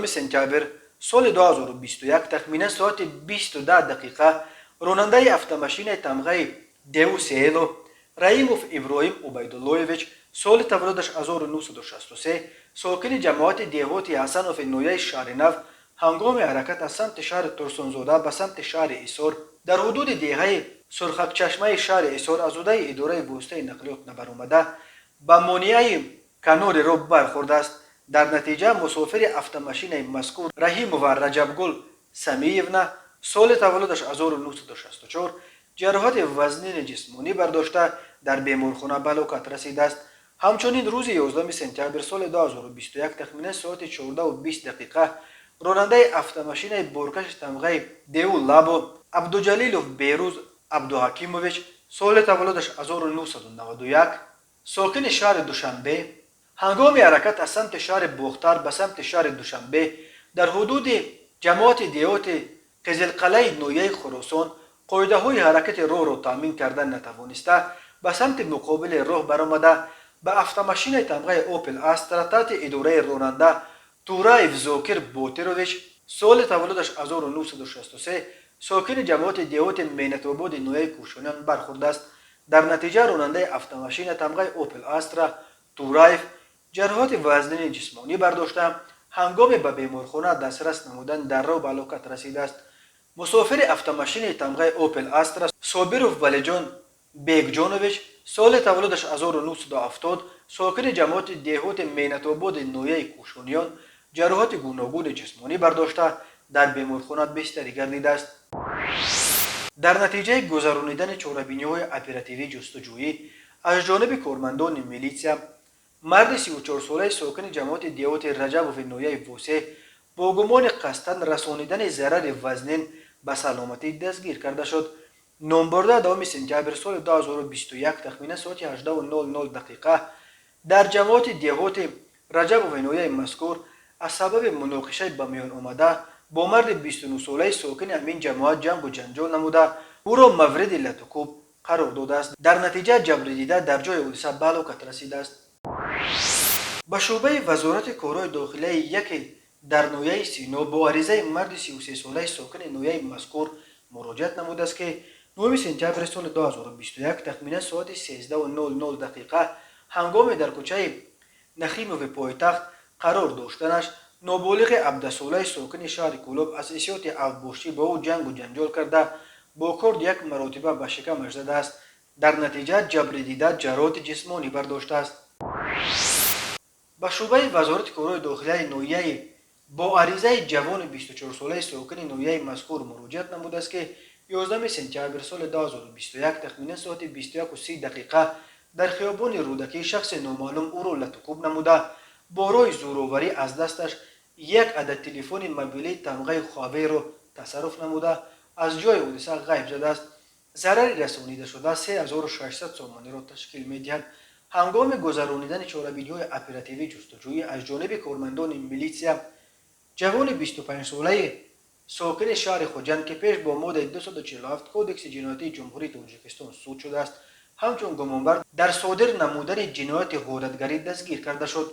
11 سپتامبر سال 2021 تخمیناً ساعت 22 دقیقه راننده автомашین تمغه دیو سیلو رحیموف ابراهیم عبیداللهویچ سال تولدش 1963 ساکن جماعت دیهاتی حسنوف نویه شهر نو هنگام حرکت از سمت شهر ترسونزاده به سمت شهر ایسار در حدود دهه سرخک چشمه شهر ایسار از عهده اداره واسطه نقلیات نبرآمده به مانع کنار راه برخورده است. در نتیجه مسافر автомашین مذکور رحیم و رجبگل سمیونا سال تولدش 1964 جراحت وزنی جسمانی برداشته در بیمارخانه به هلاکت رسیده است. همچنین روز 11 سپتامبر سال 2021 تخمیناً ساعت 14:20 دقیقه راننده автомашین بارکش تمغه دیو لابو عبدالجلیلوف بیروز عبدالحکیمویچ سال تولدش 1991 ساکن شهر دوشنبه هنگام حرکت از سمت شهر بختر به سمت شهر دوشنبه در حدود جماعت دیهات قزلقلعه نویه خراسان قاعده های حرکت راه را تامین کردن نتوانسته به سمت مقابل راه برآمده به автомашین تمغه اوپل استرا تحت اداره راننده تورایف زاکر بوترویچ سال تولدش 1963 ساکن جماعت دیهات مینت‌آباد نویه کوشانیان برخورده است. در نتیجه راننده автомашین تمغه اوپل استرا تورایف جراحت وزنی جسمانی برداشته هنگام به بیمارخانه دسترس نمودن در راه به هلاکت رسیده است. مسافر автомашین تمغه اوپل استرا صابروف ولیجان بیگجانویچ سال تولدش 1970 ساکن جماعت دیهات مینت‌آباد نویه کوشانیان جراحت گوناگون جسمانی برداشته در بیمارخانه بستری گردیده است. در نتیجه گذرانیدن چاره‌بینی‌های اپراتیوی جستجویی از جانب کارمندان میلیسیا مرد 34 ساله ساکن جماعت دیهات رجب و نویه واسه با گمان قصداً رسانیدن ضرر وزنین به سلامتی دستگیر کرده شد. نامبرده 2 سپتامبر سال 2021 تخمیناً ساعت 18:00 دقیقه در جماعت دیهات رجب و نویه مذکور از سبب مناقشه به میان آمده با مرد 29 ساله ساکن همین جماعت جنگ و جنجال نموده او را مورد لطکوب قرار داده است. در نتیجه جبر دیده در جای حادثه به هلاکت رسیده است. به شعبه وزارت کارهای داخلی یکی در نویه سینا با عریضه مرد 33 ساله ساکن نویه مذکور مراجعت نموده است که 9 سپتامبر سال 2021 تخمیناً ساعت 13:00 دقیقه هنگام در کوچه نخیموف پایتخت قرار داشتنش نابالغ 17 ساله ساکن شهر کولوب از حیثیت اوباشی با او جنگ و جنجال کرده با کارد یک مرتبه به شکمش زده است. در نتیجه جبر دیده جراحت جسمانی برداشته است. به شعبه وزارت کارهای داخلی نویه با عریضه جوان 24 ساله ساکن نویه مذکور مراجعت نموده است که 11 سپتامبر سال 2021 تخمیناً ساعت 21:30 دقیقه در خیابان رودکی شخص نامعلوم او را لطکوب نموده با راه زورآوری از دستش یک عدد تلفن موبیل تمغه خواوی را تصرف نموده از جای حادثه غیب زده است. ضرر رسانیده شده 3600 سامانی را تشکیل می‌دهد. هنگام گذرانیدن چاره‌بینی‌های اپراتیوی جستجویی از جانب کارمندان میلیسیا جوان 25 ساله ساکن شهر خوجند که پیش با ماده 247 کودکس جنایتی جمهوری تاجیکستان صادر شده است همچون گمانبر در صادر نمودن جنایت غارتگری دستگیر کرده شد.